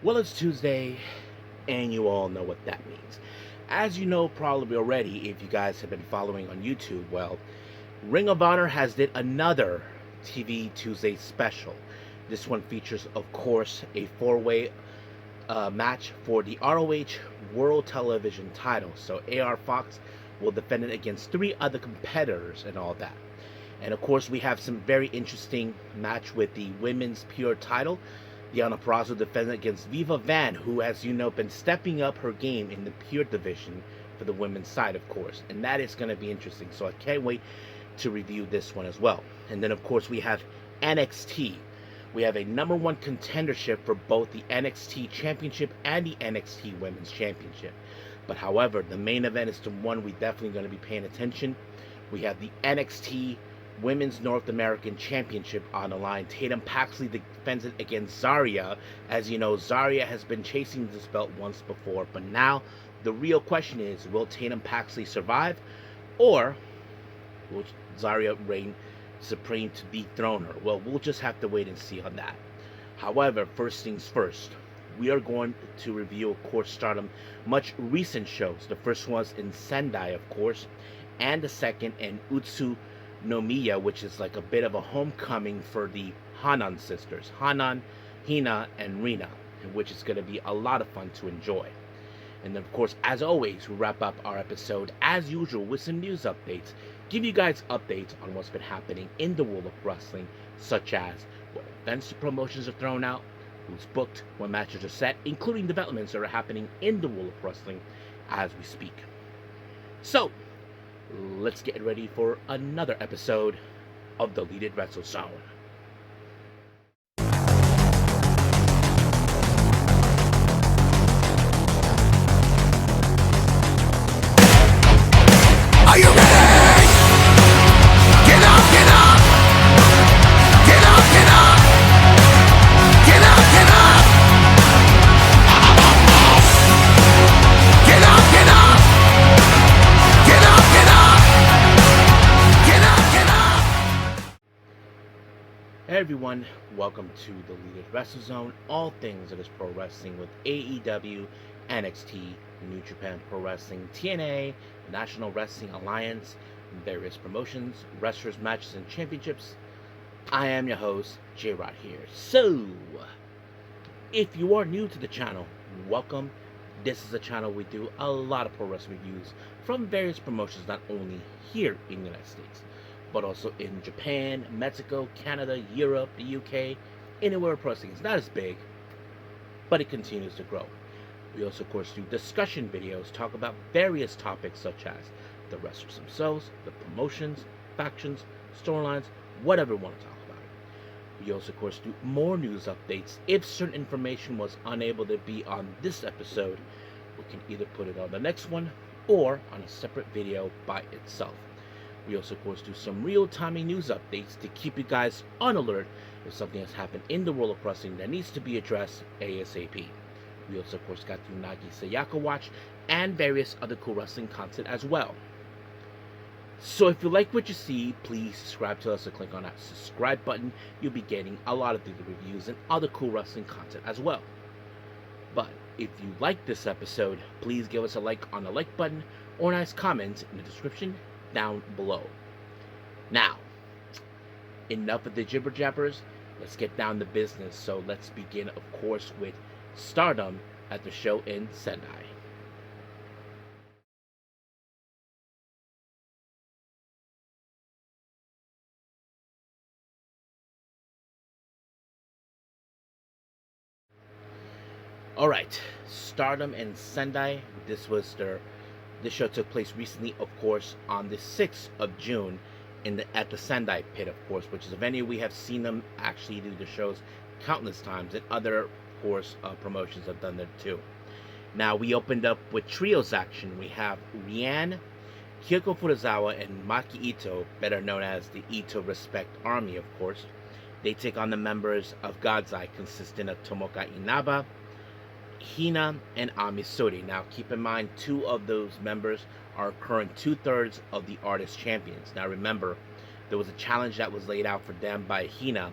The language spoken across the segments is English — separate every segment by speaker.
Speaker 1: Well, it's Tuesday, and you all know what that means. As you know probably already, if you guys have been following on YouTube, well, Ring of Honor has did another TV Tuesday special. This one features, of course, a four-way match for the ROH World Television title. So AR Fox will defend it against three other competitors and all that. And of course, we have some very interesting match with the women's pure title. Diana Peraza defended against Viva Van, who, as you know, been stepping up her game in the pure division for the women's side, of course. And that is going to be interesting. So I can't wait to review this one as well. And then, of course, we have NXT. We have a number one contendership for both the NXT Championship and the NXT Women's Championship. But however, the main event is the one we definitely going to be paying attention. We have the NXT Women's North American Championship on the line. Tatum Paxley defends it against Zarya. As you know, Zarya has been chasing this belt once before, but now the real question is, will Tatum Paxley survive, or will Zarya reign supreme to dethrone her? Well, we'll just have to wait and see on that. However, first things first, we are going to review, of course, Stardom much recent shows. The first one's in Sendai, of course, and the second in Utsunomiya, which is like a bit of a homecoming for the Hanan sisters, Hanan, Hina, and Rina, which is going to be a lot of fun to enjoy. And then, of course, as always, we wrap up our episode as usual with some news updates. Give you guys updates on what's been happening in the world of wrestling, such as what events and promotions are thrown out, who's booked, what matches are set, including developments that are happening in the world of wrestling as we speak. So, let's get ready for another episode of the Deleted Wrestle Zone.
Speaker 2: Are you ready? Get up, get up! Get up, get up! Get up, get up! Get up, get up! Get up, get up! Get up, get up!
Speaker 1: Hey everyone, welcome to the Deleted Wrestle Zone, all things that is pro wrestling with AEW, NXT, New Japan Pro Wrestling, TNA, National Wrestling Alliance, various promotions, wrestlers, matches, and championships. I am your host, J-Rod here. So, if you are new to the channel, welcome. This is a channel we do a lot of pro wrestling reviews from various promotions, not only here in the United States, but also in Japan, Mexico, Canada, Europe, the UK, anywhere pro wrestling is not as big, but it continues to grow. We also, of course, do discussion videos, talk about various topics such as the wrestlers themselves, the promotions, factions, storylines, whatever we want to talk about. We also, of course, do more news updates. If certain information was unable to be on this episode, we can either put it on the next one or on a separate video by itself. We also, of course, do some real-time news updates to keep you guys on alert if something has happened in the world of wrestling that needs to be addressed ASAP. We also, of course, got the Unagi Sayaka Watch and various other cool wrestling content as well. So if you like what you see, please subscribe to us and click on that subscribe button. You'll be getting a lot of the reviews and other cool wrestling content as well. But if you like this episode, please give us a like on the like button or a nice comment in the description down below. Now, enough of the jibber jabbers. Let's get down to business. So let's begin, of course, with Stardom at the show in Sendai. Alright, Stardom and Sendai. This show took place recently, of course, on the 6th of June at the Sendai Pit, of course, which is a venue we have seen them actually do the shows countless times, and other, of course, promotions have done that too. Now, we opened up with trios action. We have Rian, Kyoko Furuzawa, and Maki Ito, better known as the Ito Respect Army, of course. They take on the members of God's Eye, consisting of Tomoka Inaba, Hina, and Amisuri. Now, keep in mind, two of those members are current 2/3 of the Artist Champions. Now, remember, there was a challenge that was laid out for them by Hina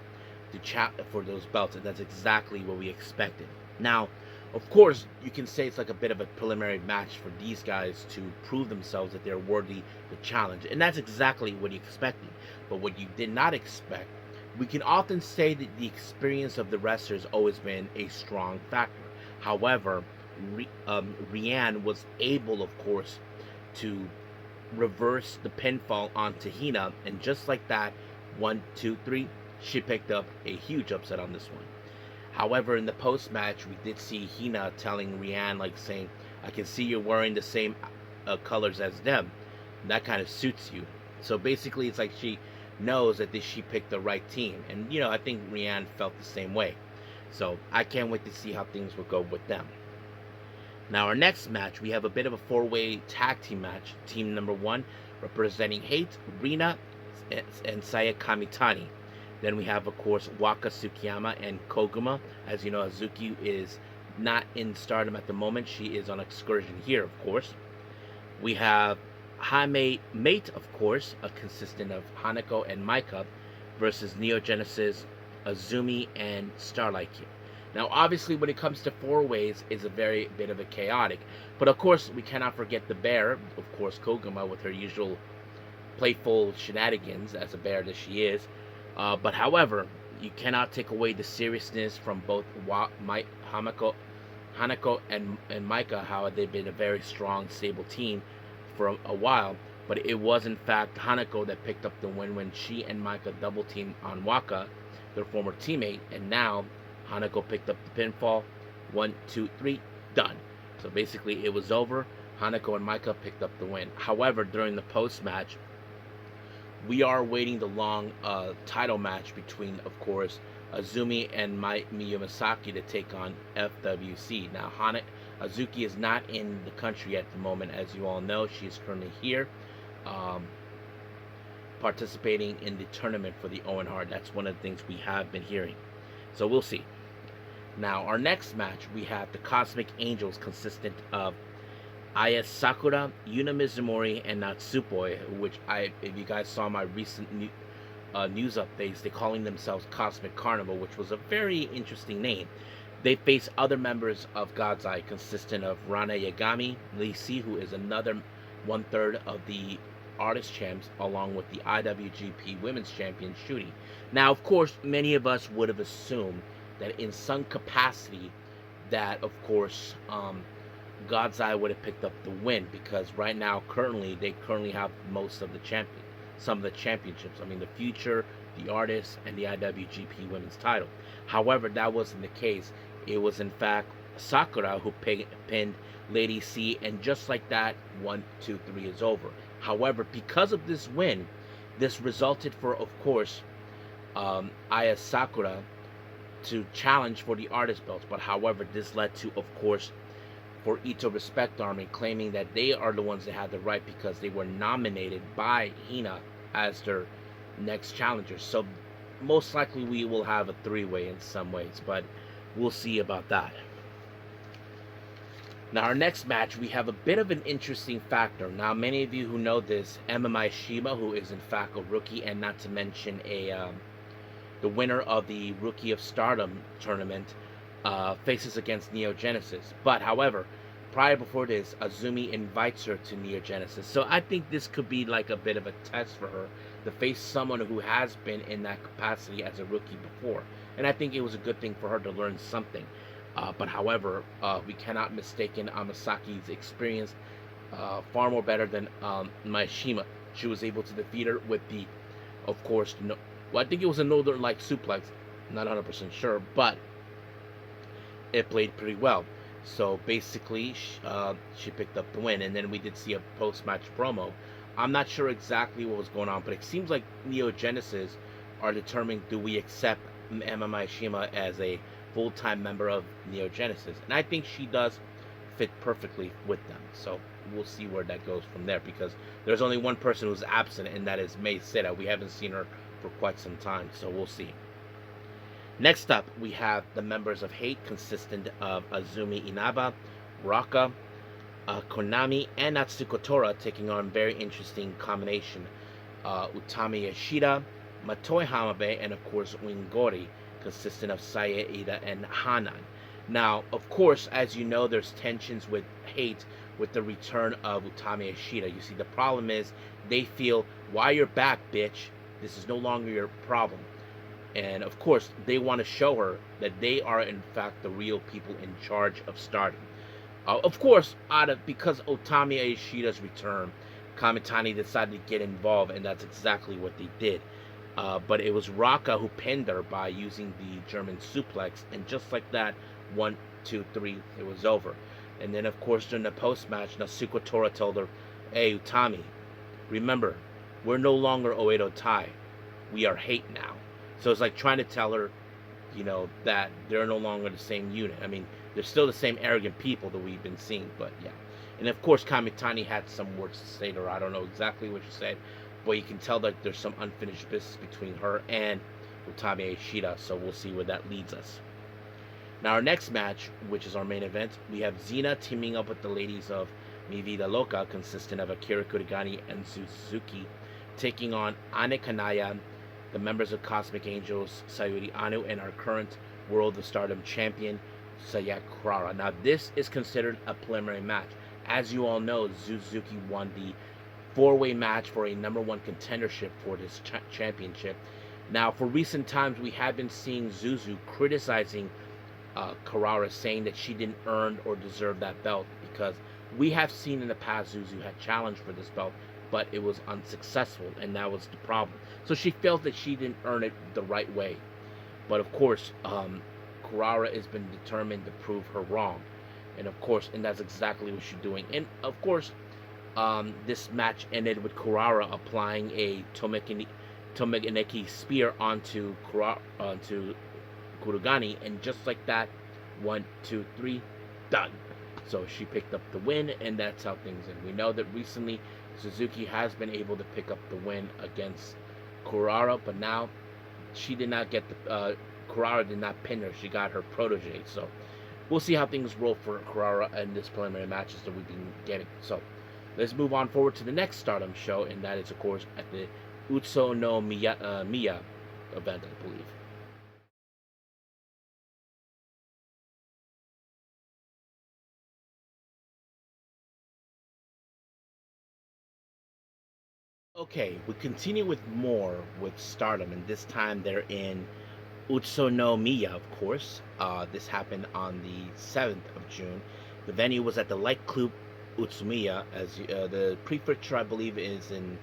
Speaker 1: for those belts, and that's exactly what we expected. Now, of course, you can say it's like a bit of a preliminary match for these guys to prove themselves that they're worthy the challenge, and that's exactly what you expected. But what you did not expect, we can often say that the experience of the wrestler has always been a strong factor. However, Rianne was able, of course, to reverse the pinfall onto Hina, and just like that, 1, 2, 3, she picked up a huge upset on this one. However, in the post match, we did see Hina telling Rianne, like saying, I can see you're wearing the same colors as them. That kind of suits you. So basically, it's like she knows that she picked the right team. And, I think Rianne felt the same way. So I can't wait to see how things will go with them. Now, our next match, we have a bit of a four-way tag team match. Team number 1 representing Hate, Rina, and Saya Kamitani. Then we have, of course, Waka Tsukiyama and Koguma. As you know, Azuki is not in Stardom at the moment. She is on excursion here, of course. We have Jaime Mate, of course, consisting of Hanako and Maika, versus Neo Genesis, Azumi, and Starlight Kid. Now, obviously, when it comes to four ways, it's a very bit of a chaotic. But of course, we cannot forget the bear, of course, Koguma, with her usual playful shenanigans as a bear that she is. But however, you cannot take away the seriousness from both Hanako and Maika, how they've been a very strong, stable team for a while. But it was in fact Hanako that picked up the win when she and Maika double teamed on Waka, their former teammate, and now Hanako picked up the pinfall. 1, 2, 3, done. So basically, it was over. Hanako and Maika picked up the win. However, during the post match, we are waiting the long title match between, of course, Azumi and Miyu Misaki to take on FWC. Now, Azuki is not in the country at the moment, as you all know. She is currently here, participating in the tournament for the Owen Hart. That's one of the things we have been hearing. So we'll see. Now, our next match, we have the Cosmic Angels, consistent of Aya Sakura, Yuna Mizumori, and Natsupoi, which if you guys saw my recent news updates, they're calling themselves Cosmic Carnival, which was a very interesting name. They face other members of God's Eye, consistent of Rana Yagami, Lee Si, who is another 1/3 of the Artist Champs, along with the IWGP Women's Champion, Shuri. Now, of course, many of us would have assumed that in some capacity, that, of course, God's Eye would have picked up the win, because right now, they currently have some of the championships. I mean, the Future, the Artist, and the IWGP Women's title. However, that wasn't the case. It was in fact Sakura who pinned Lady C, and just like that, 1, 2, 3 is over. However, because of this win, this resulted for, of course, Aya Sakura to challenge for the Artist belts. But however, this led to, of course, for Ito Respect Army claiming that they are the ones that had the right, because they were nominated by Hina as their next challenger. So most likely we will have a three-way in some ways, but we'll see about that. Now, our next match, we have a bit of an interesting factor. Now, many of you who know this, MMI Shima, who is in fact a rookie, and not to mention the winner of the Rookie of Stardom tournament, faces against Neo Genesis. But however, before this, Azumi invites her to Neo Genesis. So I think this could be like a bit of a test for her to face someone who has been in that capacity as a rookie before. And I think it was a good thing for her to learn something. But however, we cannot mistake Amasaki's experience far more better than Maeshima. She was able to defeat her with the, of course, I think it was a Northern-like suplex. Not 100% sure, but it played pretty well. So basically, she picked up the win. And then we did see a post-match promo. I'm not sure exactly what was going on, but it seems like Neo Genesis are determining, do we accept MMI Shima as a full-time member of Neo Genesis? And I think she does fit perfectly with them. So we'll see where that goes from there, because there's only one person who's absent, and that is Mei Seta. We haven't seen her for quite some time, so we'll see. Next up, we have the members of Hate, consistent of Azumi Inaba, Raka, Konami, and Natsuko Tora, taking on very interesting combination. Utami Yoshida, Matoi Hamabe, and of course Wingori, consistent of Saya Ida and Hanan. Now, of course, as you know, there's tensions with hate with the return of Utami Ishida. You see, the problem is they feel, why you're back, bitch? This is no longer your problem. And of course, they want to show her that they are, in fact, the real people in charge of Stardom. Of course, because Utami Ishida's return, Kamitani decided to get involved, and that's exactly what they did. But it was Raka who pinned her by using the German suplex, and just like that, 1, 2, 3, it was over. And then, of course, during the post-match, Nasuko Tora told her, "Hey, Utami, remember, we're no longer Oedo Tai. We are hate now." So it's like trying to tell her, that they're no longer the same unit. I mean, they're still the same arrogant people that we've been seeing, but yeah. And of course, Kamitani had some words to say to her. I don't know exactly what she said, but you can tell that there's some unfinished business between her and Utami Ishida, so we'll see where that leads us. Now, our next match, which is our main event, we have Xena teaming up with the ladies of Mi Vida Loca, consisting of Akira Kurigani and Suzuki, taking on Ane Kanaya, the members of Cosmic Angels, Sayuri Anu, and our current World of Stardom champion, Saya Kurara. Now, this is considered a preliminary match. As you all know, Suzuki won the four-way match for a number one contendership for this championship. Now, for recent times, we have been seeing Zuzu criticizing Kurara, saying that she didn't earn or deserve that belt, because we have seen in the past Zuzu had challenged for this belt, but it was unsuccessful, and that was the problem. So she felt that she didn't earn it the right way. But of course, Kurara has been determined to prove her wrong. And that's exactly what she's doing. And of course, this match ended with Kurara applying a Tomekineki spear onto Kurugani, and just like that, 1, 2, 3, done. So she picked up the win, and that's how things end. We know that recently Suzuki has been able to pick up the win against Kurara, but now she did not get Kurara did not pin her. She got her protege. So we'll see how things roll for Kurara in this preliminary matches that we've been getting. So let's move on forward to the next Stardom show, and that is, of course, at the Utsunomiya event, I believe. Okay, we continue with more with Stardom, and this time they're in Utsunomiya, of course. This happened on the 7th of June. The venue was at the Light Club Utsunomiya, as the prefecture, I believe, is in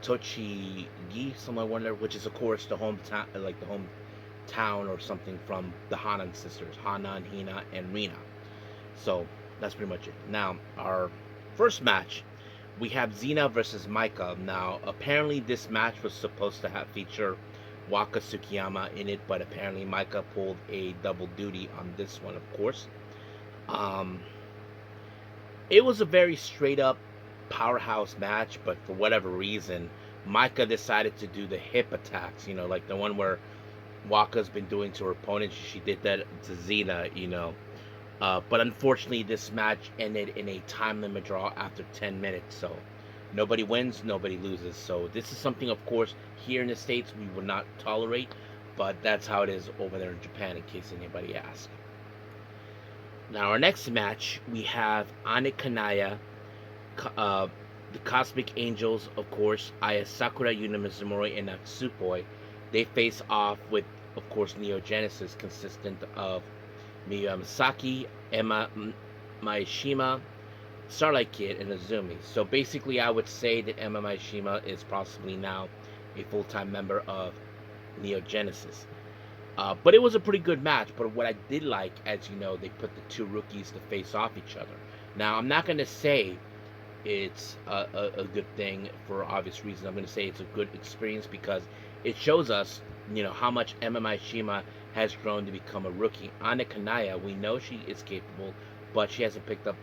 Speaker 1: Tochigi, somewhere wonder, which is, of course, the hometown, like the hometown or something from the Hanan sisters, Hanan, Hina, and Rina. So that's pretty much it. Now, our first match, we have Xena versus Maika. Now, apparently, this match was supposed to have feature Waka Tsukiyama in it, but apparently Maika pulled a double duty on this one, of course. Um, it was a very straight up powerhouse match, but for whatever reason, Maika decided to do the hip attacks, like the one where Waka's been doing to her opponent. She did that to Xena. But unfortunately, this match ended in a time limit draw after 10 minutes. So nobody wins, nobody loses. So this is something, of course, here in the States we would not tolerate. But that's how it is over there in Japan, in case anybody asks. Now, our next match, we have Ane Kanaya, the Cosmic Angels, of course, Aya Sakura, Yuna Mizumori, and Natsupoi. They face off with, of course, Neo Genesis, consistent of Miyu Masaki, Emma Maishima, Starlight Kid, and Azumi. So basically, I would say that Emma Maishima is possibly now a full-time member of Neo Genesis. But it was a pretty good match. But what I did like, as you know, they put the two rookies to face off each other. Now, I'm not going to say it's a good thing for obvious reasons. I'm going to say it's a good experience because it shows us, how much Emma Maishima has grown to become a rookie. Ane Kanaya, we know she is capable, but she hasn't picked up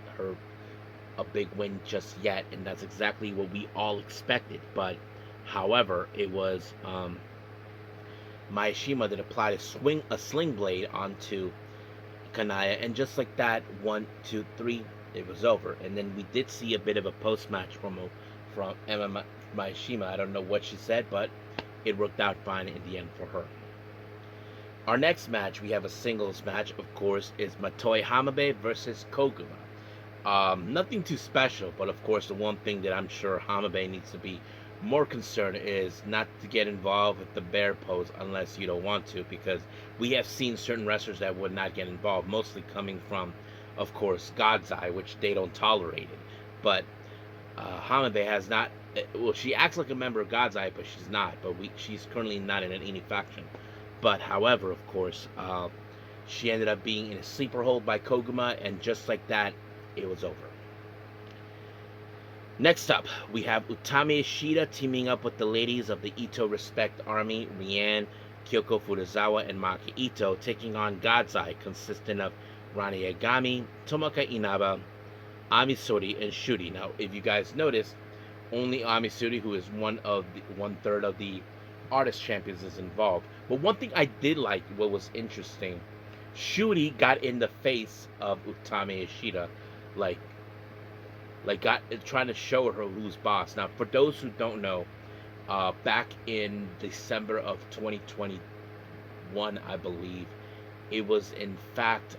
Speaker 1: a big win just yet, and that's exactly what we all expected. But however, it was Maishima that applied a sling blade onto Kanaya, and just like that, 1, 2, 3, it was over. And then we did see a bit of a post-match promo from Emma Maishima. I don't know what she said, but it worked out fine in the end for her. Our next match, we have a singles match, of course, is Matoi Hamabe versus Koguma. Nothing too special, but of course, the one thing that I'm sure Hamabe needs to be more concerned is not to get involved with the bear pose unless you don't want to, because we have seen certain wrestlers that would not get involved, mostly coming from, of course, God's Eye, which they don't tolerate it. But Hamabe has not. Well, she acts like a member of God's Eye, but she's not. But she's currently not in any faction. But however, of course, she ended up being in a sleeper hold by Koguma, and just like that, it was over. Next up, we have Utami Ishida teaming up with the ladies of the Ito Respect Army, Rian, Kyoko Furuzawa, and Maki Ito, taking on God's Eye, consisting of Rani Agami, Tomoka Inaba, Amisori, and Shuri. Now, if you guys notice, only Amisori, who is one third of the artist champions, is involved. But one thing I did like, what was interesting, Shuri got in the face of Utami Ishida, like got trying to show her who's boss. Now, for those who don't know, back in December of 2021, I believe, it was in fact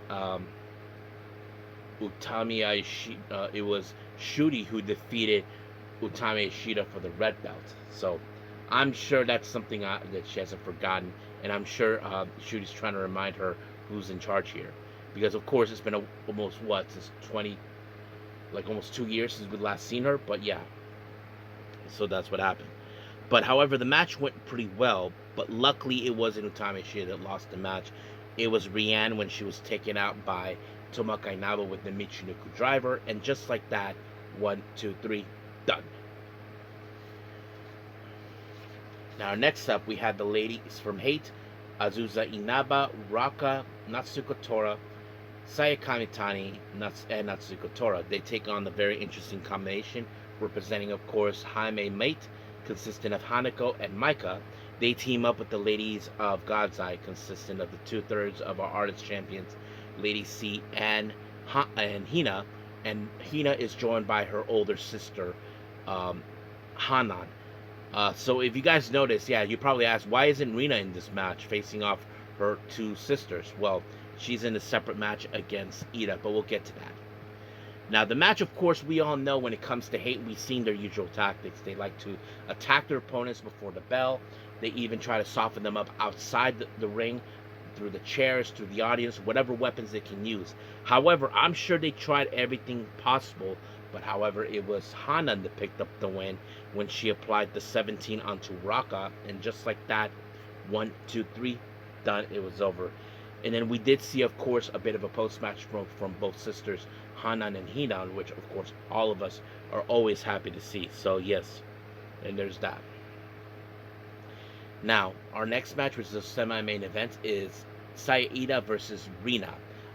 Speaker 1: Utami Ishida. It was Shuri who defeated Utami Ishida for the red belt. So I'm sure that's something that she hasn't forgotten, and I'm sure Shuri's trying to remind her who's in charge here, because of course it's been almost since almost 2 years since we last seen her. But yeah, so that's what happened. But however, the match went pretty well, but luckily it wasn't Utami Ishida that lost the match. It was Rian when she was taken out by Tomoka Inaba with the Michinoku driver, and just like that, 1, 2, 3, done. Now next up, we had the ladies from Hate, Azusa Inaba, Raka, Natsuko Tora, Sayaka Mitani, and Natsuko Tora. They take on the very interesting combination, representing, of course, Jaime Mate, consisting of Hanako and Maika. They team up with the ladies of God's Eye, consisting of the 2/3 of our artist champions, Lady C and Hina. And Hina is joined by her older sister, Hanan. So if you guys notice, yeah, you probably asked, why isn't Rina in this match facing off her two sisters? Well, she's in a separate match against Ida, but we'll get to that. Now, the match, of course, we all know when it comes to Hate, we've seen their usual tactics. They like to attack their opponents before the bell. They even try to soften them up outside the ring, through the chairs, through the audience, whatever weapons they can use. However, I'm sure they tried everything possible, but however, it was Hanan that picked up the win when she applied the 17 onto Raka, and just like that, 1, 2, 3, done, it was over. And then we did see, of course, a bit of a post-match from both sisters, Hanan and Hinan, which, of course, all of us are always happy to see. So, yes, and there's that. Now, our next match, which is a semi-main event, is Saida versus Rina.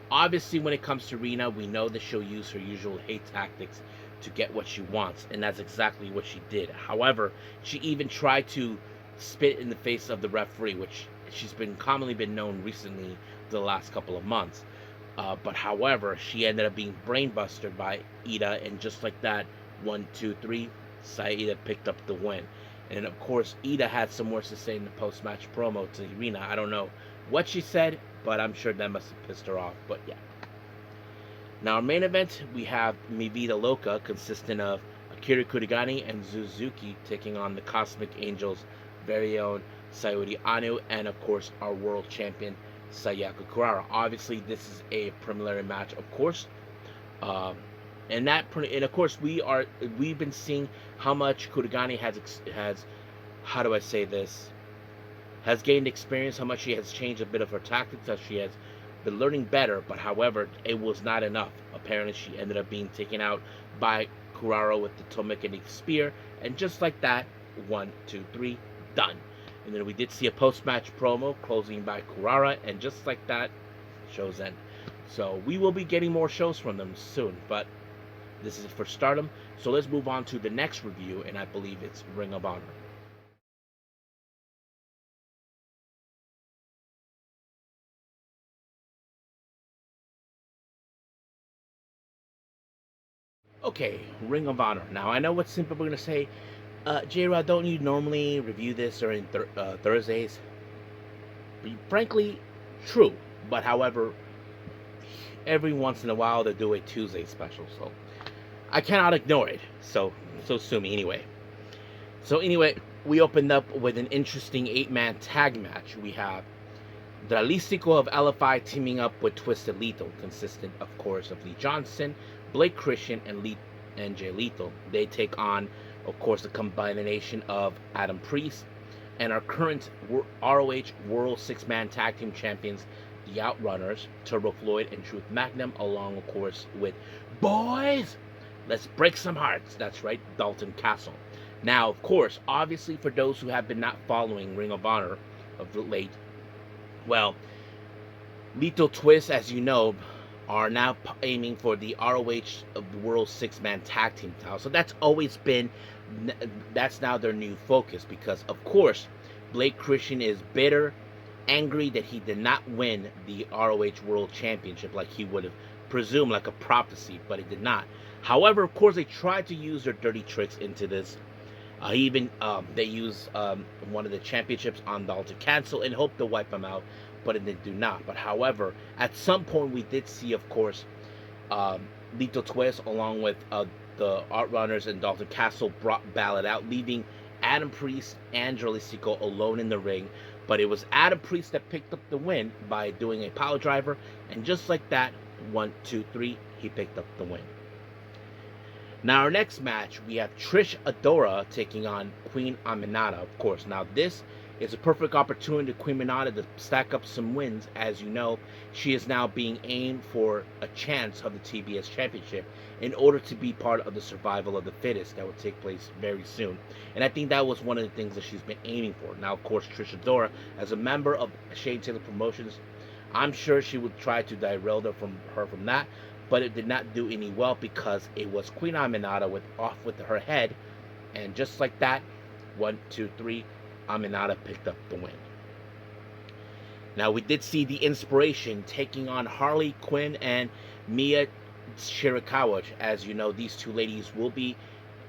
Speaker 1: Obviously, when it comes to Rina, we know that she'll use her usual hate tactics to get what she wants, and that's exactly what she did. However, she even tried to spit in the face of the referee, which she's commonly been known recently the last couple of months. But however, she ended up being brainbusted by Ida, and just like that, 1, 2, 3, Saida picked up the win. And of course, Ida had some words to say in the post-match promo to Rina. I don't know what she said, but I'm sure that must have pissed her off. But yeah. Now, our main event, we have Mi Vida Loca, consisting of Akira Kurigani and Suzuki, taking on the Cosmic Angels' very own Sayuri Anu, and of course, our world champion, Sayaka Kurara. Obviously, this is a preliminary match, of course. And of course, we've been seeing how much Kurigani has how do I say this, has gained experience, how much she has changed a bit of her tactics, as she has been learning better. But however, it was not enough. Apparently, she ended up being taken out by Kurara with the Tomikani spear, and just like that, 1, 2, 3, done. And then we did see a post-match promo closing by Kurara, and just like that, show's end. So we will be getting more shows from them soon, but this is for Stardom. So let's move on to the next review, and I believe it's Ring of Honor. Okay, Ring of Honor. Now, I know what some people are going to say, J-Rod, don't you normally review this during Thursdays? But frankly, True, but however, every once in a while they do a Tuesday special, so I cannot ignore it. So sue me anyway. So anyway, we opened up with an interesting 8-man tag match. We have Dralistico of LFI teaming up with Twisted Lethal, consistent, of course, of Lee Johnson, Blake Christian, and Jay Lethal. They take on, of course, the combination of Adam Priest and our current ROH World 6-Man Tag Team Champions, the Outrunners, Turbo Floyd and Truth Magnum, along, of course, with Boys, Let's Break Some Hearts. That's right, Dalton Castle. Now, of course, obviously, for those who have been not following Ring of Honor of the late, well, Lethal Twist, as you know, are now aiming for the ROH of the World 6-Man Tag Team title. So that's now their new focus, because, of course, Blake Christian is bitter, angry that he did not win the ROH World Championship like he would have presumed, like a prophecy, but he did not. However, of course, they tried to use their dirty tricks into this. They used one of the championships on Dalton Castle and hoped to wipe him out, but it did not. But however, at some point we did see, of course, Lethal Twist along with the Outrunners and Dalton Castle brought Ballad out, leaving Adam Priest and Dralistico alone in the ring. But it was Adam Priest that picked up the win by doing a power driver, and just like that, 1, 2, 3, he picked up the win. Now, our next match, we have Trish Adora taking on Queen Aminata, of course. Now, this is a perfect opportunity for Queen Aminata to stack up some wins. As you know, she is now being aimed for a chance of the TBS Championship in order to be part of the survival of the fittest that will take place very soon. And I think that was one of the things that she's been aiming for. Now, of course, Trish Adora, as a member of Shane Taylor Promotions, I'm sure she would try to derail her from that. But it did not do any well, because it was Queen Aminata off with her head, and just like that, 1, 2, 3, Aminata picked up the win. Now, we did see the Inspiration taking on Harley Quinn and Mia Shirakawa. As you know, these two ladies will be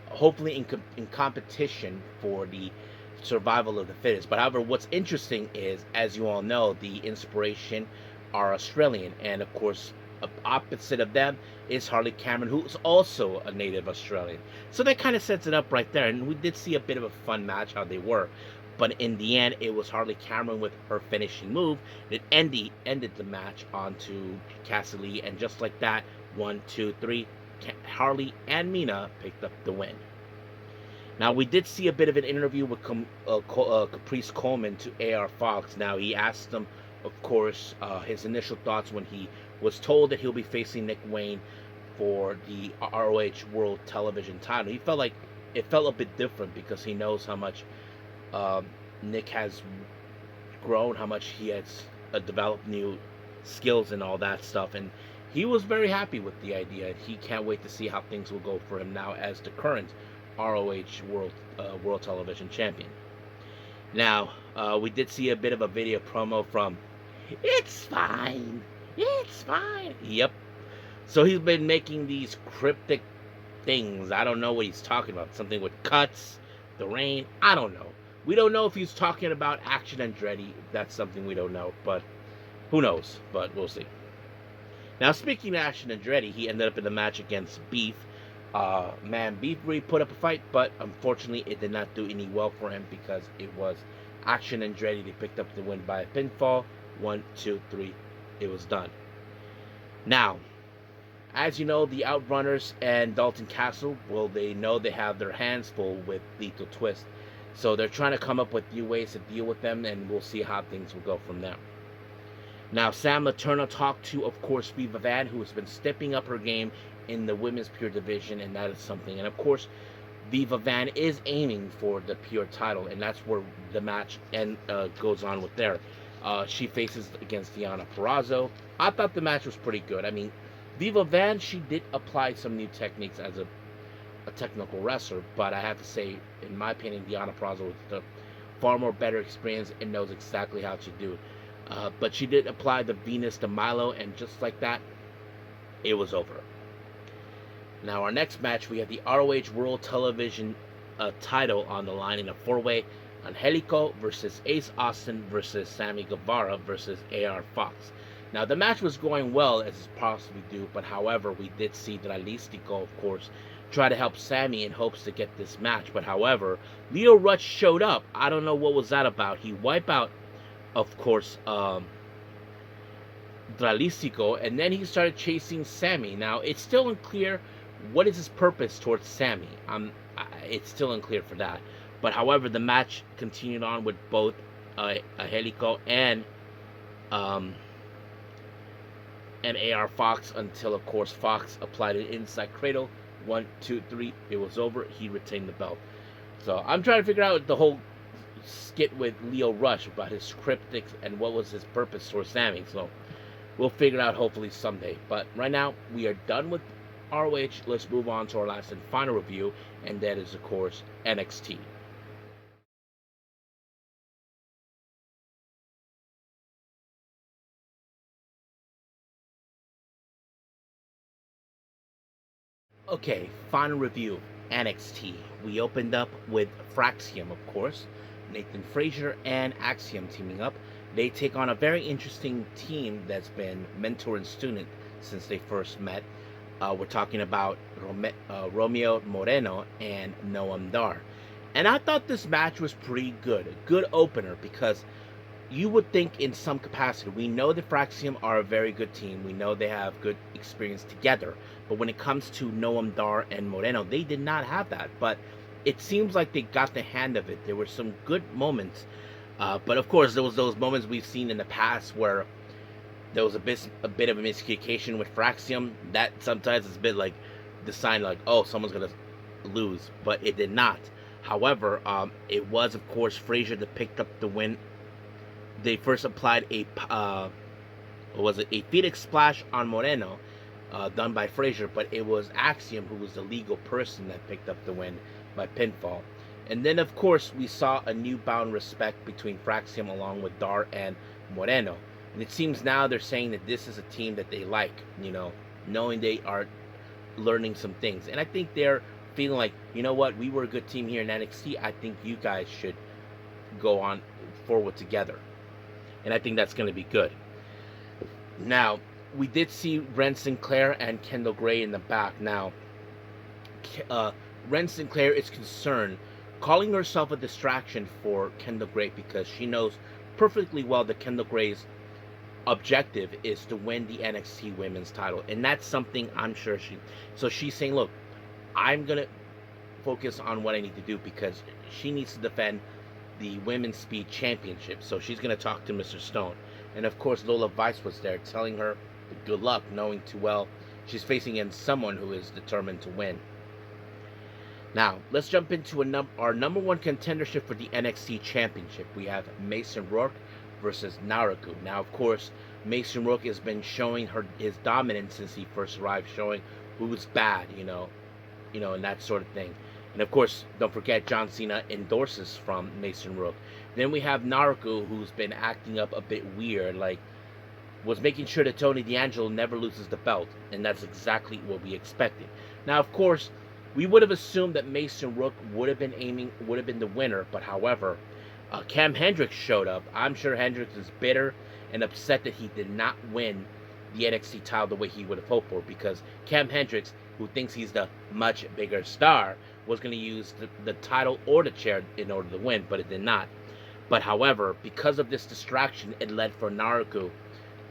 Speaker 1: hopefully in competition for the survival of the fittest. But however, what's interesting is, as you all know, the Inspiration are Australian, and of course, opposite of them is Harley Cameron, who's also a native Australian. So that kind of sets it up right there. And we did see a bit of a fun match, how they were. But in the end, it was Harley Cameron with her finishing move that ended the match onto Cassidy. And just like that, 1, 2, 3, Harley and Mina picked up the win. Now, we did see a bit of an interview with Caprice Coleman to AR Fox. Now, he asked them, of course, his initial thoughts when he was told that he'll be facing Nick Wayne for the ROH World Television title. He felt like it felt a bit different, because he knows how much Nick has grown, how much he has developed new skills and all that stuff. And he was very happy with the idea. He can't wait to see how things will go for him now as the current ROH World Television Champion. Now, we did see a bit of a video promo from It's Fine. It's fine. Yep. So he's been making these cryptic things. I don't know what he's talking about. Something with cuts, the rain. I don't know. We don't know if he's talking about Action Andretti. That's something we don't know. But who knows? But we'll see. Now, speaking of Action Andretti, he ended up in the match against Beef. Beef really put up a fight, but unfortunately it did not do any well for him, because it was Action Andretti that picked up the win by a pinfall. 1, 2, 3. It was done. Now, as you know, the Outrunners and Dalton Castle, well, they know they have their hands full with Lethal Twist. So they're trying to come up with new ways to deal with them, and we'll see how things will go from there. Now, Sam Latourneau talked to, of course, Viva Van, who has been stepping up her game in the women's pure division, and that is something. And of course, Viva Van is aiming for the pure title, and that's where the match goes on with there. She faces against Deonna Purrazzo. I thought the match was pretty good. I mean, Viva Van, she did apply some new techniques as a technical wrestler, but I have to say, in my opinion, Deonna Purrazzo was the far more better experience and knows exactly how to do it. But she did apply the Venus de Milo, and just like that, it was over. Now, our next match, we have the ROH World Television title on the line in a 4-way Angelico versus Ace Austin versus Sammy Guevara versus AR Fox. Now the match was going well as it possibly do, but however we did see Dralistico, of course, try to help Sammy in hopes to get this match. But however, Leo Rush showed up. I don't know what was that about. He wiped out, of course, Dralistico, and then he started chasing Sammy. Now it's still unclear what is his purpose towards Sammy. It's still unclear for that. But however, the match continued on with both Angelico um, and AR Fox until, of course, Fox applied an inside cradle. 1, 2, 3. It was over. He retained the belt. So I'm trying to figure out the whole skit with Leo Rush about his cryptics and what was his purpose towards Sammy. So we'll figure it out hopefully someday. But right now, we are done with ROH. Let's move on to our last and final review, and that is, of course, NXT. Okay, final review, NXT. We opened up with Fraxium, of course, Nathan Frazier and Axiom teaming up. They take on a very interesting team that's been mentor and student since they first met. We're talking about Romeo Moreno and Noam Dar. And I thought this match was pretty good. A good opener because you would think in some capacity, we know the Fraxium are a very good team. We know they have good experience together. But when it comes to Noam Dar and Moreno, they did not have that. But it seems like they got the hand of it. There were some good moments. But of course, there was those moments we've seen in the past where there was a bit of a miscommunication with Fraxium. That sometimes is a bit like the sign like, oh, someone's going to lose. But it did not. However, it was, of course, Frazier that picked up the win. They first applied a Phoenix Splash on Moreno, done by Frazier, but it was Axiom who was the legal person that picked up the win by pinfall. And then, of course, we saw a newfound respect between Fraxium along with Dar and Moreno. And it seems now they're saying that this is a team that they like, knowing they are learning some things. And I think they're feeling like, you know what, we were a good team here in NXT. I think you guys should go on forward together. And I think that's going to be good. Now, we did see Ren Sinclair and Kendall Gray in the back. Now, Ren Sinclair is concerned, calling herself a distraction for Kendall Gray because she knows perfectly well that Kendall Gray's objective is to win the NXT Women's title. And that's something I'm sure So she's saying, look, I'm going to focus on what I need to do because she needs to defend the Women's Speed Championship. So she's going to talk to Mr. Stone. And of course, Lola Vice was there telling her good luck, knowing too well she's facing in someone who is determined to win. Now, let's jump into our number one contendership for the NXT Championship. We have Mason Rourke versus Naruku. Now, of course, Mason Rourke has been showing his dominance since he first arrived, showing who's bad, and that sort of thing. And of course, don't forget John Cena endorses from Mason Rourke. Then we have Naruku, who's been acting up a bit weird, like was making sure that Tony D'Angelo never loses the belt, and that's exactly what we expected. Now, of course, we would have assumed that Mason Rourke would have been the winner, but however, Cam Hendricks showed up. I'm sure Hendricks is bitter and upset that he did not win the NXT title the way he would have hoped for, because Cam Hendricks, who thinks he's the much bigger star, was going to use the title or the chair in order to win, but it did not. But however, because of this distraction, it led for Naruku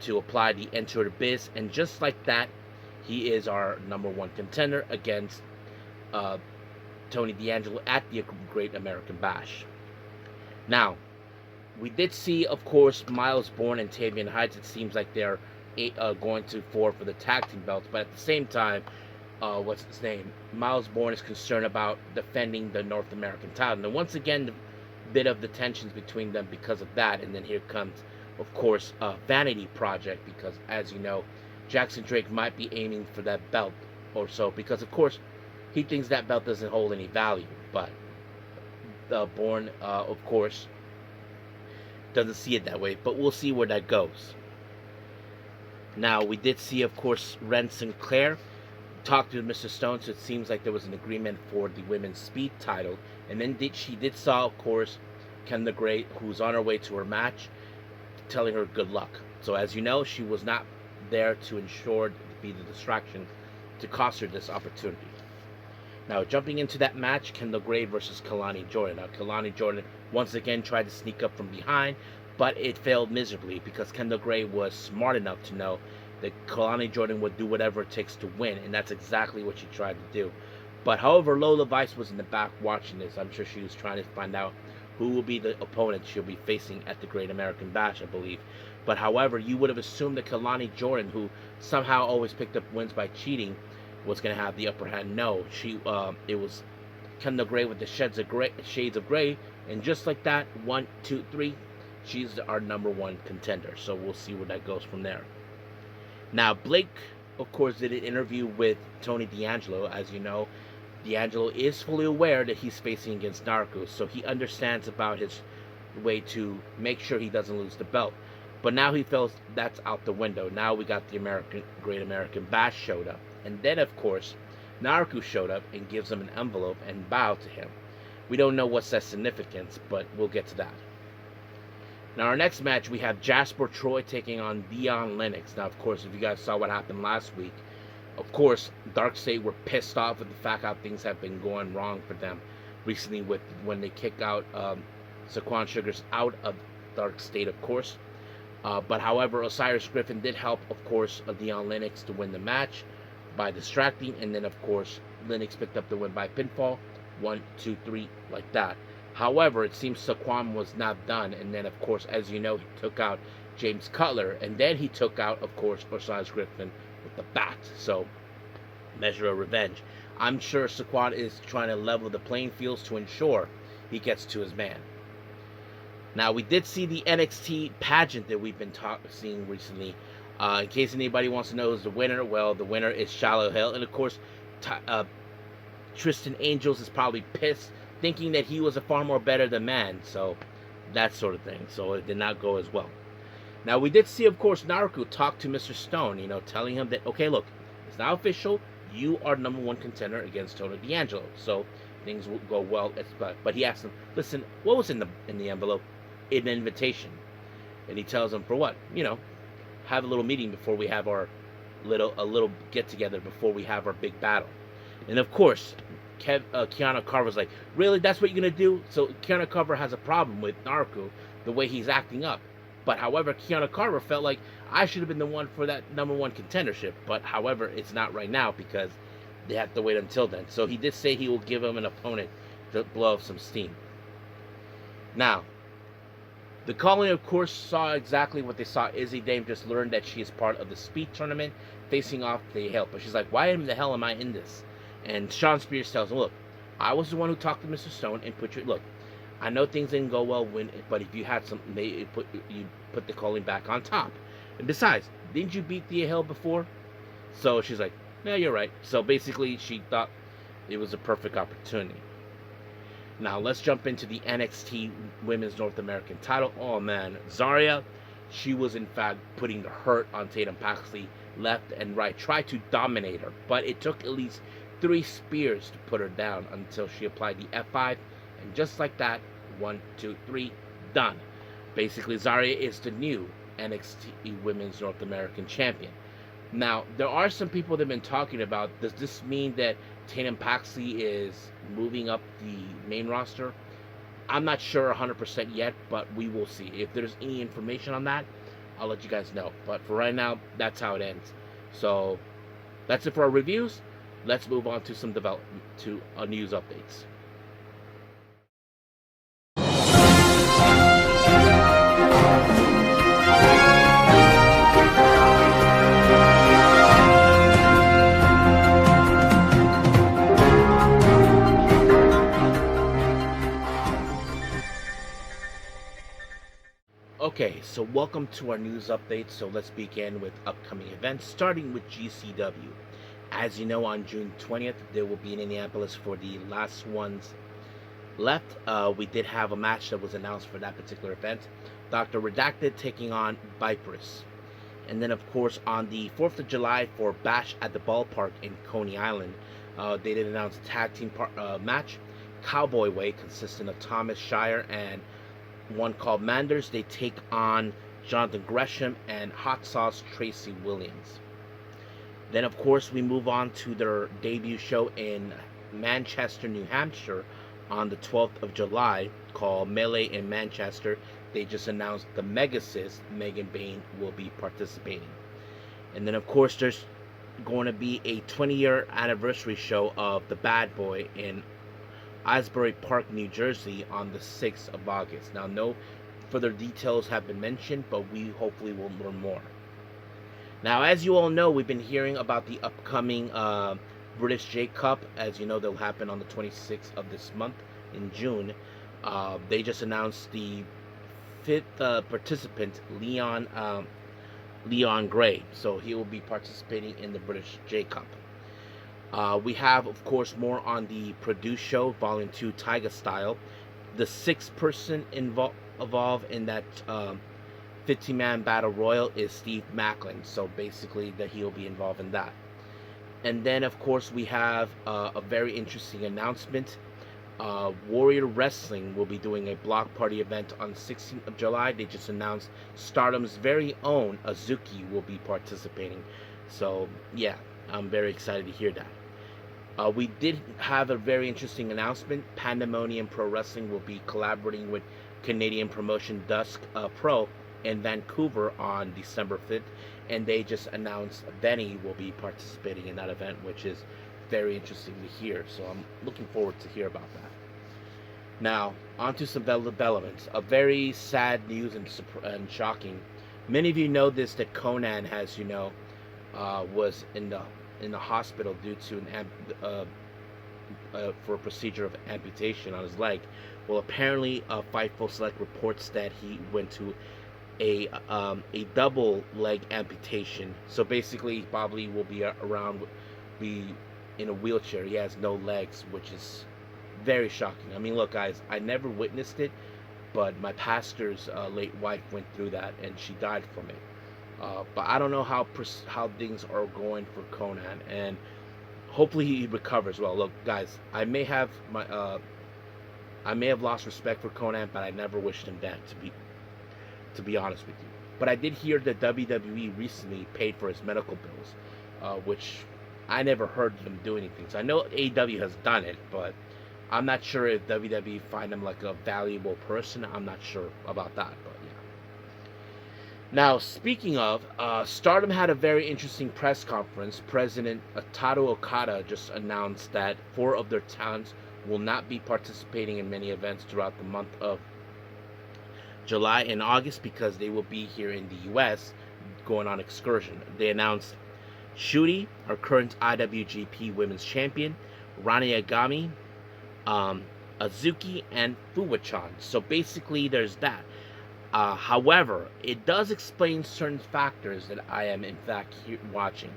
Speaker 1: to apply the Enter the Biz, and just like that, he is our number one contender against Tony D'Angelo at the Great American Bash. Now, we did see, of course, Miles Bourne and Tavian Heights. It seems like they're going to for the tag team belts, but at the same time, what's his name? Miles Bourne is concerned about defending the North American title. And once again, the bit of the tensions between them because of that. And then here comes, of course, Vanity Project, because as you know, Jackson Drake might be aiming for that belt or so, because of course, he thinks that belt doesn't hold any value. But Bourne, of course, doesn't see it that way. But we'll see where that goes. Now, we did see, of course, Ren Sinclair talk to Mr. Stone, so it seems like there was an agreement for the women's speed title. And then she did saw, of course, Kendra Gray, who's on her way to her match, telling her good luck. So as you know, she was not there to ensure to be the distraction to cost her this opportunity. Now, jumping into that match, Kendra Gray versus Kalani Jordan. Now, Kalani Jordan once again tried to sneak up from behind, but it failed miserably because Kendra Gray was smart enough to know that Kalani Jordan would do whatever it takes to win, and that's exactly what she tried to do. But however, Lola Vice was in the back watching this. I'm sure she was trying to find out who will be the opponent she'll be facing at the Great American Bash, I believe. But however, you would have assumed that Kalani Jordan, who somehow always picked up wins by cheating, was going to have the upper hand. No, it was Kendra Gray with the shades of gray, and just like that, 1, 2, 3, she's our number one contender. So we'll see where that goes from there. Now, Blake, of course, did an interview with Tony D'Angelo. As you know, D'Angelo is fully aware that he's facing against Naruto, so he understands about his way to make sure he doesn't lose the belt. But now he feels that's out the window. Now we got the Great American Bash showed up. And then, of course, Naruto showed up and gives him an envelope and bowed to him. We don't know what's that significance, but we'll get to that. Now, our next match, we have Jasper Troy taking on Dion Lennox. Now, of course, if you guys saw what happened last week, of course, Dark State were pissed off with the fact how things have been going wrong for them recently with when they kicked out Saquon Sugars out of Dark State, of course. But however, Osiris Griffin did help, of course, Dion Lennox to win the match by distracting, and then, of course, Lennox picked up the win by pinfall, 1, 2, 3, like that. However, it seems Saquon was not done, and then, of course, as you know, he took out James Cutler, and then he took out, of course, Osiris Griffin with the bat. So, measure of revenge. I'm sure Saquon is trying to level the playing fields to ensure he gets to his man. Now, we did see the NXT pageant that we've been seeing recently. In case anybody wants to know who's the winner, well, the winner is Shallow Hill. And, of course, Tristan Angels is probably pissed, thinking that he was a far more better than man. So, that sort of thing. So, it did not go as well. Now, we did see, of course, Naruto talk to Mr. Stone, telling him that, okay, look, it's now official. You are number one contender against Tony D'Angelo. So, things will go well. But he asked him, listen, what was in the envelope? An invitation. And he tells him, for what? Have a little meeting before we have our little get together before we have our big battle. And of course, Keanu Carver's like, really? That's what you're gonna do? So Keanu Carver has a problem with Naruto, the way he's acting up. But however, Keanu Carver felt like I should have been the one for that number one contendership. But however, it's not right now because they have to wait until then. So he did say he will give him an opponent to blow off some steam. Now, the Colony, of course, saw exactly what they saw. Izzy Dame just learned that she is part of the Speed tournament, facing off the Hell. But she's like, why in the hell am I in this? And Sean Spears tells him, look, I was the one who talked to Mr. Stone and look, I know things didn't go well, but if you had something, you put the Colony back on top. And besides, didn't you beat the Hell before? So she's like, yeah, you're right. So basically, she thought it was a perfect opportunity. Now, let's jump into the NXT Women's North American title. Oh, man. Zarya, she was, in fact, putting the hurt on Tatum Paxley left and right. Tried to dominate her, but it took at least 3 spears to put her down until she applied the F5. And just like that, 1, 2, 3, done. Basically, Zarya is the new NXT Women's North American champion. Now, there are some people that have been talking about, does this mean that Tatum Paxley is moving up the main roster? I'm not sure 100% yet, but we will see. If there's any information on that, I'll let you guys know. But for right now, that's how it ends. So, that's it for our reviews. Let's move on to some news updates. Okay, so welcome to our news update. So let's begin with upcoming events, starting with GCW. As you know, on June 20th, there will be in Indianapolis for the last ones left. We did have a match that was announced for that particular event. Dr. Redacted taking on Viperous. And then, of course, on the 4th of July for Bash at the Ballpark in Coney Island, they did announce a tag team match, Cowboy Way, consisting of Thomas Shire and one called Manders. They take on Jonathan Gresham and Hot Sauce Tracy Williams. Then, of course, we move on to their debut show in Manchester, New Hampshire on the 12th of July called Melee in Manchester. They just announced the Megasis, Megan Bayne, will be participating. And then, of course, there's going to be a 20-year anniversary show of The Bad Boy in Asbury Park, New Jersey on the 6th of August. Now, no further details have been mentioned, but we hopefully will learn more. Now, as you all know, we've been hearing about the upcoming British J Cup. As you know, they'll happen on the 26th of this month in June. They just announced the 5th participant, Leon Gray. So he will be participating in the British J Cup. We have, of course, more on the Produce Show, Volume 2, Tiger Style. The 6th person involved in that 50-man battle royal is Steve Macklin. So basically, that he'll be involved in that. And then, of course, we have a very interesting announcement. Warrior Wrestling will be doing a block party event on 16th of July. They just announced Stardom's very own Azuki will be participating. So, yeah, I'm very excited to hear that. We did have a very interesting announcement. Pandemonium Pro Wrestling will be collaborating with Canadian promotion Dusk Pro in Vancouver on December 5th. And they just announced Benny will be participating in that event, which is very interesting to hear. So I'm looking forward to hear about that. Now, on to some developments. A very sad news and shocking. Many of you know this, that Konnan has, was in the hospital due to for a procedure of amputation on his leg. Well, apparently, Fightful Select reports that he went to a double leg amputation. So basically, he probably will be in a wheelchair. He has no legs, which is very shocking. I mean, look, guys, I never witnessed it, but my pastor's late wife went through that, and she died from it. But I don't know how things are going for Konnan, and hopefully he recovers well. Look, guys, I may have lost respect for Konnan, but I never wished him death, to be honest with you. But I did hear that WWE recently paid for his medical bills, which I never heard them do anything. So I know AEW has done it, but I'm not sure if WWE find him like a valuable person. I'm not sure about that, but yeah. Now, speaking of, Stardom had a very interesting press conference. President Taro Okada just announced that 4 of their talents will not be participating in many events throughout the month of July and August because they will be here in the U.S. going on excursion. They announced Shuri, our current IWGP Women's Champion, Rani Agami, Azuki, and Fuwa-chan. So basically, there's that. However, it does explain certain factors that I am in fact watching.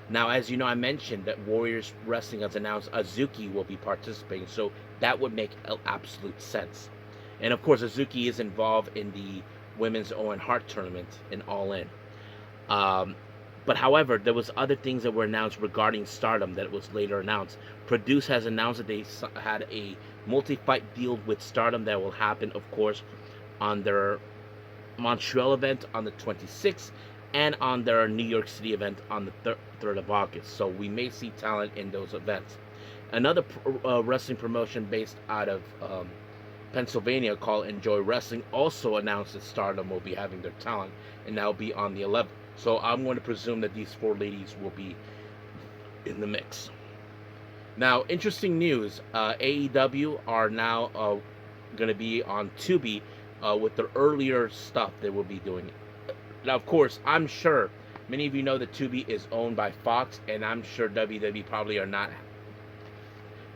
Speaker 1: Now, as you know, I mentioned that Warriors Wrestling has announced Azuki will be participating, so that would make absolute sense. And of course, Azuki is involved in the Women's Owen Hart tournament in All In. But however, there was other things that were announced regarding Stardom that was later announced. Produce has announced that they had a multi-fight deal with Stardom that will happen, of course, on their Montreal event on the 26th and on their New York City event on the 3rd of August. So we may see talent in those events. Another wrestling promotion based out of Pennsylvania called Enjoy Wrestling also announced that Stardom will be having their talent, and that will be on the 11th. So I'm going to presume that these 4 ladies will be in the mix. Now, interesting news. AEW are now going to be on Tubi with their earlier stuff they will be doing. Now, of course, I'm sure many of you know that Tubi is owned by Fox, and I'm sure WWE probably are not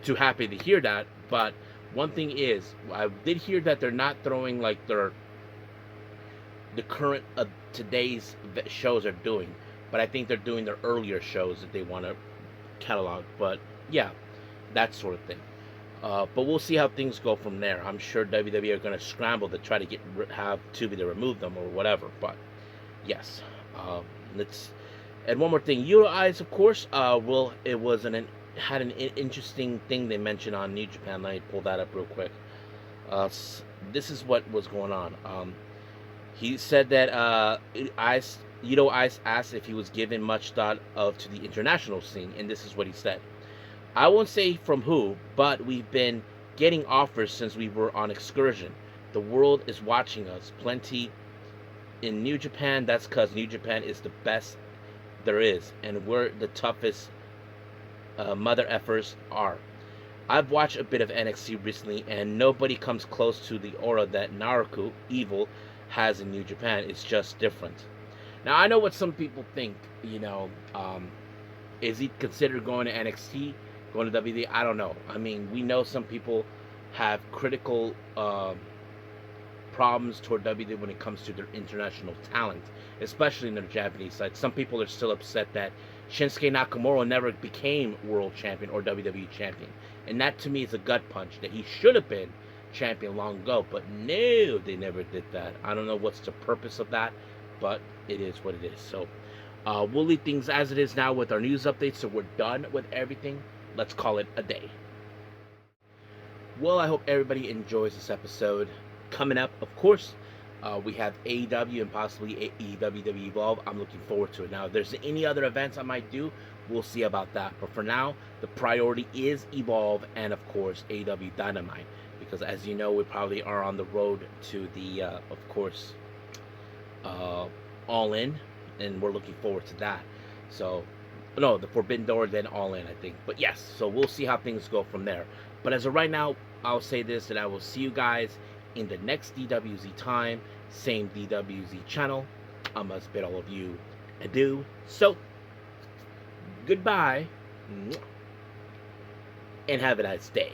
Speaker 1: too happy to hear that. But one thing is, I did hear that they're not throwing like the current today's shows are doing, but I think they're doing their earlier shows that they want to catalog. But yeah, that sort of thing. But we'll see how things go from there. I'm sure WWE are going to scramble to try to have Tubi to remove them or whatever. But yes, and one more thing. Yuto-Ice, of course, had an interesting thing they mentioned on New Japan. Let me pull that up real quick. this is what was going on. He said that Yuto-Ice asked if he was given much thought of to the international scene, and this is what he said. I won't say from who, but we've been getting offers since we were on excursion. The world is watching us. Plenty in New Japan. That's because New Japan is the best there is, and we're the toughest mother effers are. I've watched a bit of NXT recently, and nobody comes close to the aura that Naruto Evil has in New Japan. It's just different. Now, I know what some people think. Is he considered going to NXT, going to WWE? I don't know. I mean, we know some people have critical problems toward WWE when it comes to their international talent, especially in their Japanese side. Some people are still upset that Shinsuke Nakamura never became world champion or WWE champion. And that to me is a gut punch, that he should have been champion long ago. But no, they never did that. I don't know what's the purpose of that, but it is what it is. So we'll leave things as it is now with our news updates. So we're done with everything. Let's call it a day. Well, I hope everybody enjoys this episode. Coming up, of course, we have AEW and possibly AEW Evolve. I'm looking forward to it. Now, if there's any other events I might do, we'll see about that. But for now, the priority is Evolve and, of course, AEW Dynamite. Because, as you know, we probably are on the road to the, of course, All In. And we're looking forward to that. So, no, the Forbidden Door, then All In, I think. But yes, so we'll see how things go from there. But as of right now, I'll say this, that I will see you guys in the next DWZ time, same DWZ channel. I must bid all of you adieu. So, goodbye, and have a nice day.